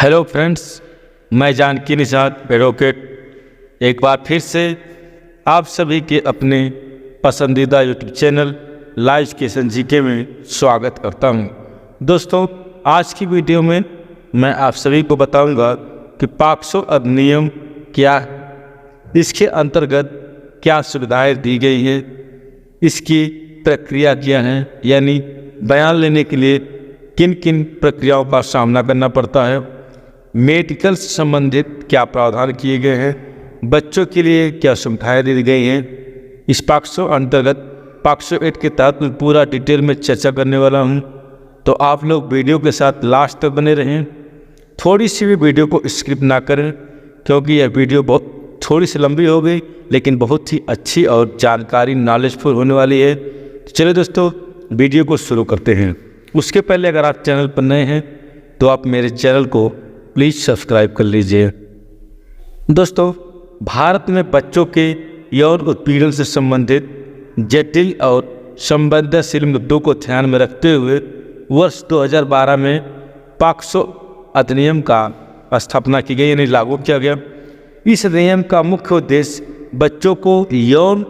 Hello friends, मैं Janaki Nishad advocate एक बार फिर से आप सभी के अपने पसंदीदा YouTube channel live education GK में स्वागत करता हूं। दोस्तों, आज की वीडियो में मैं आप सभी को बताऊंगा कि पॉक्सो अधिनियम क्या है, इसके अंतर्गत क्या सुविधाएं दी गई हैं, इसकी प्रक्रिया क्या है, यानी बयान लेने के लिए किन किन प्रक्रियाओं का सामना करना पड़ता है, मेडिकल से संबंधित क्या प्रावधान किए गए हैं, बच्चों के लिए क्या सुविधाएं दी गई हैं। इस पॉक्सो अंतर्गत पॉक्सो एक्ट के तहत मैं पूरा डिटेल में चर्चा करने वाला हूं, तो आप लोग वीडियो के साथ लास्ट तक बने रहें। थोड़ी सी भी वीडियो को स्किप ना करें, क्योंकि यह वीडियो बहुत थोड़ी सी लंबी हो गई लेकिन बहुत ही अच्छी और जानकारी नॉलेजफुल होने वाली है। तो चलिए दोस्तों, वीडियो को शुरू करते हैं। उसके पहले अगर आप चैनल पर नए हैं तो आप मेरे चैनल को प्लीज़ सब्सक्राइब कर लीजिए। दोस्तों, भारत में बच्चों के यौन उत्पीड़न से संबंधित जटिल और संवेदनशील मुद्दों को ध्यान में रखते हुए वर्ष 2012 में पॉक्सो अधिनियम का स्थापना की गई, यानी लागू किया गया। इस अधिनियम का मुख्य उद्देश्य बच्चों को यौन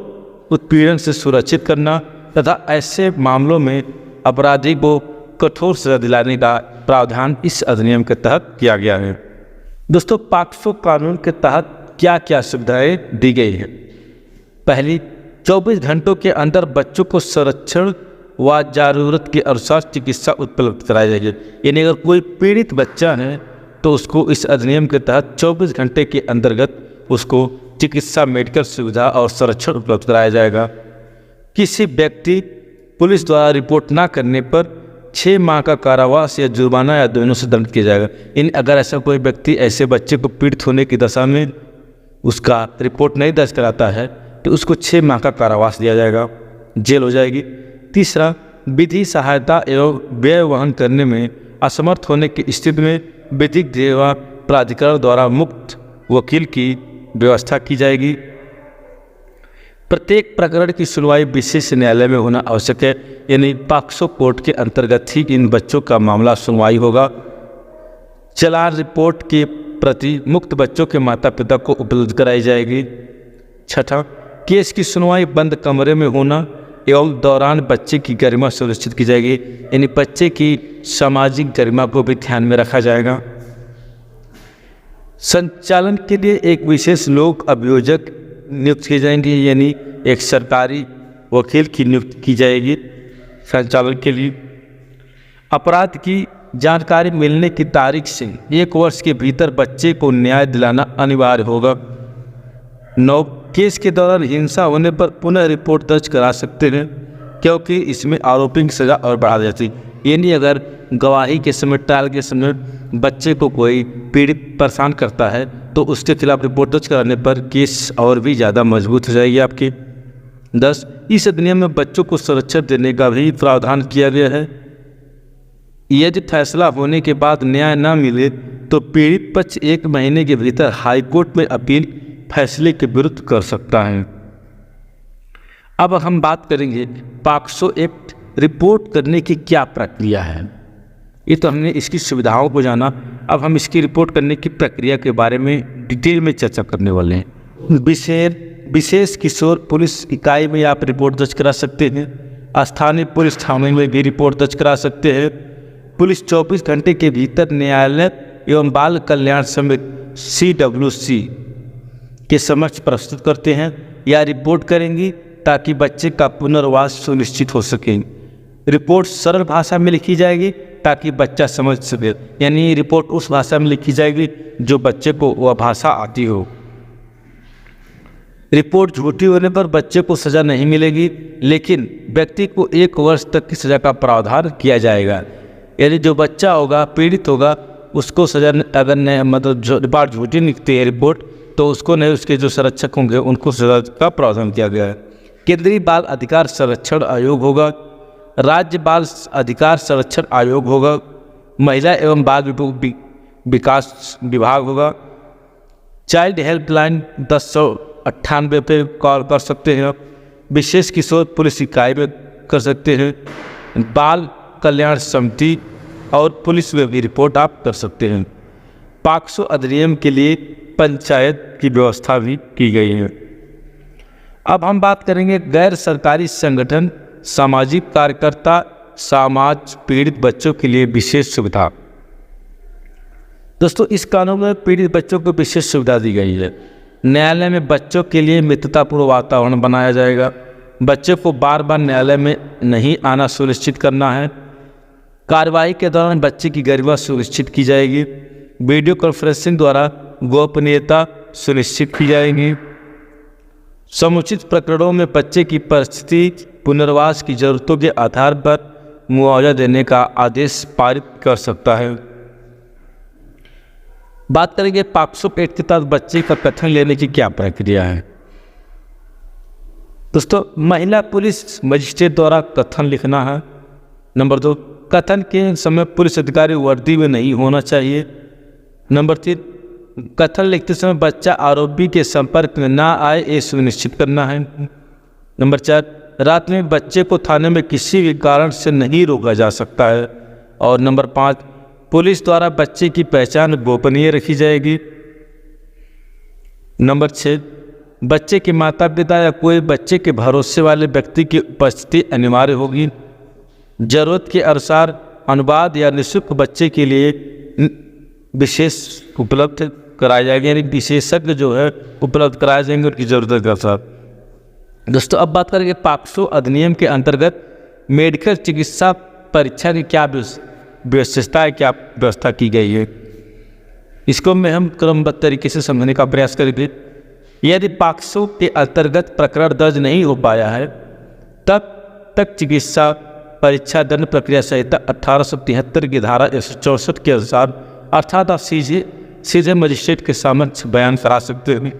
उत्पीड़न से सुरक्षित करना तथा ऐसे मामलों में अपराधी को कठोर सजा दिलाने का प्रावधान इस अधिनियम के तहत किया गया है। दोस्तों, पॉक्सो कानून के तहत क्या क्या सुविधाएं दी गई हैं। पहली, 24 घंटों के अंदर बच्चों को संरक्षण व ज़रूरत के अनुसार चिकित्सा उपलब्ध कराई जाएगी। यानी अगर कोई पीड़ित बच्चा है तो उसको इस अधिनियम के तहत 24 घंटे के अंतर्गत उसको चिकित्सा, मेडिकल सुविधा और संरक्षण उपलब्ध कराया जाएगा। किसी व्यक्ति पुलिस द्वारा रिपोर्ट ना करने पर 6 माह का कारावास या जुर्माना या दोनों से दंडित किया जाएगा। इन अगर ऐसा कोई व्यक्ति ऐसे बच्चे को पीड़ित होने की दशा में उसका रिपोर्ट नहीं दर्ज कराता है तो उसको 6 माह का कारावास दिया जाएगा, जेल हो जाएगी। तीसरा, विधि सहायता एवं व्यय वहन करने में असमर्थ होने की स्थिति में विधिक सेवा प्राधिकरण द्वारा मुक्त वकील की व्यवस्था की जाएगी। प्रत्येक प्रकरण की सुनवाई विशेष न्यायालय में होना आवश्यक है, यानी पॉक्सो कोर्ट के अंतर्गत ही इन बच्चों का मामला सुनवाई होगा। चालान रिपोर्ट की प्रति मुक्त बच्चों के माता पिता को उपलब्ध कराई जाएगी। छठा, केस की सुनवाई बंद कमरे में होना एवं दौरान बच्चे की गरिमा सुनिश्चित की जाएगी, यानी बच्चे की सामाजिक गरिमा को भी ध्यान में रखा जाएगा। संचालन के लिए एक विशेष लोक अभियोजक नियुक्त किए जाएंगे, यानी एक सरकारी वकील की नियुक्ति की जाएगी संचालन के लिए। अपराध की जानकारी मिलने की तारीख से 1 वर्ष के भीतर बच्चे को न्याय दिलाना अनिवार्य होगा। 9, केस के दौरान हिंसा होने पर पुनः रिपोर्ट दर्ज करा सकते हैं, क्योंकि इसमें आरोपी की सजा और बढ़ा जाती है। यानी अगर गवाही के समय, ट्रायल के समय बच्चे को कोई पीड़ित परेशान करता है तो उसके खिलाफ रिपोर्ट दर्ज कराने पर केस और भी ज़्यादा मजबूत हो जाएगी आपकी। 10, इस अधिनियम में बच्चों को संरक्षण देने का भी प्रावधान किया गया है। यदि फैसला होने के बाद न्याय न मिले तो पीड़ित पक्ष 1 महीने के भीतर हाईकोर्ट में अपील फैसले के विरुद्ध कर सकता है। अब हम बात करेंगे पॉक्सो एक्ट रिपोर्ट करने की क्या प्रक्रिया है। ये तो हमने इसकी सुविधाओं को जाना, अब हम इसकी रिपोर्ट करने की प्रक्रिया के बारे में डिटेल में चर्चा करने वाले हैं। विशेष किशोर पुलिस इकाई में आप रिपोर्ट दर्ज करा सकते हैं। स्थानीय पुलिस थाने में भी रिपोर्ट दर्ज करा सकते हैं। पुलिस 24 घंटे के भीतर न्यायालय एवं बाल कल्याण समिति CWC के समक्ष प्रस्तुत करते हैं या रिपोर्ट करेंगी, ताकि बच्चे का पुनर्वास सुनिश्चित हो सके। रिपोर्ट सरल भाषा में लिखी जाएगी ताकि बच्चा समझ सके, यानी रिपोर्ट उस भाषा में लिखी जाएगी जो बच्चे को वह भाषा आती हो। रिपोर्ट झूठी होने पर बच्चे को सज़ा नहीं मिलेगी, लेकिन व्यक्ति को 1 वर्ष तक की सज़ा का प्रावधान किया जाएगा। यानी जो बच्चा होगा, पीड़ित होगा, उसको सज़ा अगर नहीं, मतलब जो रिपोर्ट झूठी निकलती है रिपोर्ट, तो उसको नहीं, उसके जो संरक्षक होंगे उनको सज़ा का प्रावधान किया गया है। केंद्रीय बाल अधिकार संरक्षण आयोग होगा, राज्य बाल अधिकार संरक्षण आयोग होगा, महिला एवं बाल विकास विभाग होगा। चाइल्ड हेल्पलाइन 1098 पे कॉल कर सकते हैं। विशेष किशोर पुलिस इकाई में कर सकते हैं। बाल कल्याण समिति और पुलिस में भी रिपोर्ट आप कर सकते हैं। पॉक्सो अधिनियम के लिए पंचायत की व्यवस्था भी की गई है। अब हम बात करेंगे गैर सरकारी संगठन, सामाजिक कार्यकर्ता, समाज पीड़ित बच्चों के लिए विशेष सुविधा। दोस्तों, इस कानून में पीड़ित बच्चों को विशेष सुविधा दी गई है। न्यायालय में बच्चों के लिए मित्रतापूर्ण वातावरण बनाया जाएगा। बच्चों को बार बार न्यायालय में नहीं आना सुनिश्चित करना है। कार्यवाही के दौरान बच्चे की गरिमा सुनिश्चित की जाएगी। वीडियो कॉन्फ्रेंसिंग द्वारा गोपनीयता सुनिश्चित की जाएगी। समुचित प्रकरणों में बच्चे की परिस्थिति, पुनर्वास की जरूरतों के आधार पर मुआवजा देने का आदेश पारित कर सकता है। बात करेंगे पॉक्सो एक्ट के तहत बच्चे का कथन लेने की क्या प्रक्रिया है। दोस्तों, महिला पुलिस मजिस्ट्रेट द्वारा कथन लिखना है। नंबर 2, कथन के समय पुलिस अधिकारी वर्दी में नहीं होना चाहिए। नंबर 3, कथन लिखते समय बच्चा आरोपी के संपर्क में ना आए, ये सुनिश्चित करना है। नंबर 4, रात में बच्चे को थाने में किसी भी कारण से नहीं रोका जा सकता है। और नंबर 5, पुलिस द्वारा बच्चे की पहचान गोपनीय रखी जाएगी। नंबर 6, बच्चे के माता पिता या कोई बच्चे के भरोसे वाले व्यक्ति की उपस्थिति अनिवार्य होगी। जरूरत के अनुसार अनुवाद या निःशुल्क बच्चे के लिए विशेष उपलब्ध कराए जाएंगे, यानी विशेषज्ञ जो है उपलब्ध कराए जाएंगे उनकी ज़रूरत के अनुसार। दोस्तों, अब बात करेंगे पॉक्सो अधिनियम के अंतर्गत मेडिकल चिकित्सा परीक्षा की क्या विशेषता है, क्या व्यवस्था की गई है, इसको में हम क्रमबद्ध तरीके से समझने का प्रयास करेंगे। यदि पॉक्सो के अंतर्गत प्रकरण दर्ज नहीं हो पाया है तब तक चिकित्सा परीक्षा दंड प्रक्रिया संहिता 1873 की धारा 164 के अनुसार अर्थात आप सीधे मजिस्ट्रेट के समक्ष बयान करा सकते हैं।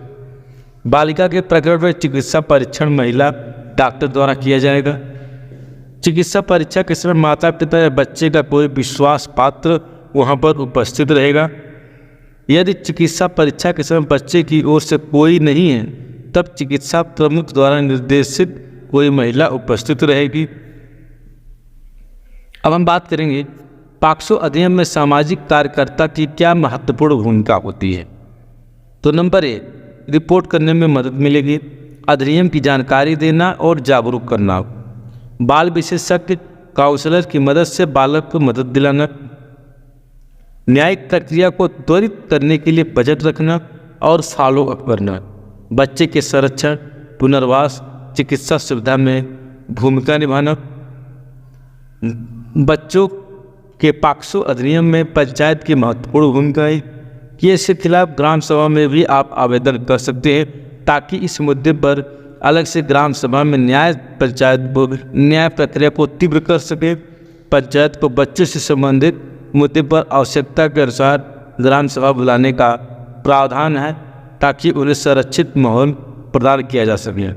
बालिका के प्रकरण में चिकित्सा परीक्षण महिला डॉक्टर द्वारा किया जाएगा। चिकित्सा परीक्षा के समय माता पिता या बच्चे का कोई विश्वास पात्र वहां पर उपस्थित रहेगा। यदि चिकित्सा परीक्षा के समय बच्चे की ओर से कोई नहीं है तब चिकित्सा प्रमुख द्वारा निर्देशित कोई महिला उपस्थित रहेगी। अब हम बात करेंगे पॉक्सो अधिनियम में सामाजिक कार्यकर्ता की क्या महत्वपूर्ण भूमिका होती है। तो नंबर 1, रिपोर्ट करने में मदद मिलेगी। अधिनियम की जानकारी देना और जागरूक करना। बाल विशेषज्ञ काउंसलर की मदद से बालक को मदद दिलाना। न्यायिक प्रक्रिया को त्वरित करने के लिए बजट रखना और फॉलो अप करना। बच्चे के संरक्षण, पुनर्वास, चिकित्सा सुविधा में भूमिका निभाना। बच्चों के पॉक्सो अधिनियम में पंचायत की महत्वपूर्ण भूमिका है कि इसके खिलाफ ग्राम सभा में भी आप आवेदन कर सकते हैं ताकि इस मुद्दे पर अलग से ग्राम सभा में न्याय प्रक्रिया को तीव्र कर सके। पंचायत को बच्चे से संबंधित मुद्दे पर आवश्यकता के अनुसार ग्राम सभा बुलाने का प्रावधान है ताकि उन्हें संरक्षित माहौल प्रदान किया जा सके।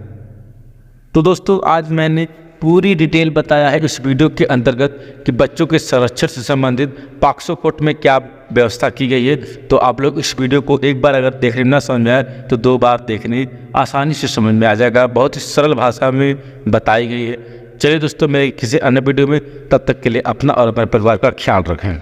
तो दोस्तों, आज मैंने पूरी डिटेल बताया है इस वीडियो के अंतर्गत कि बच्चों के संरक्षण से संबंधित पॉक्सो कोर्ट में क्या व्यवस्था की गई है। तो आप लोग इस वीडियो को एक बार अगर देखने ना समझ में आए तो 2 बार देखने आसानी से समझ में आ जाएगा। बहुत ही सरल भाषा में बताई गई है। चलिए दोस्तों, मैं किसी अन्य वीडियो में, तब तक के लिए अपना और अपने परिवार का ख्याल रखें।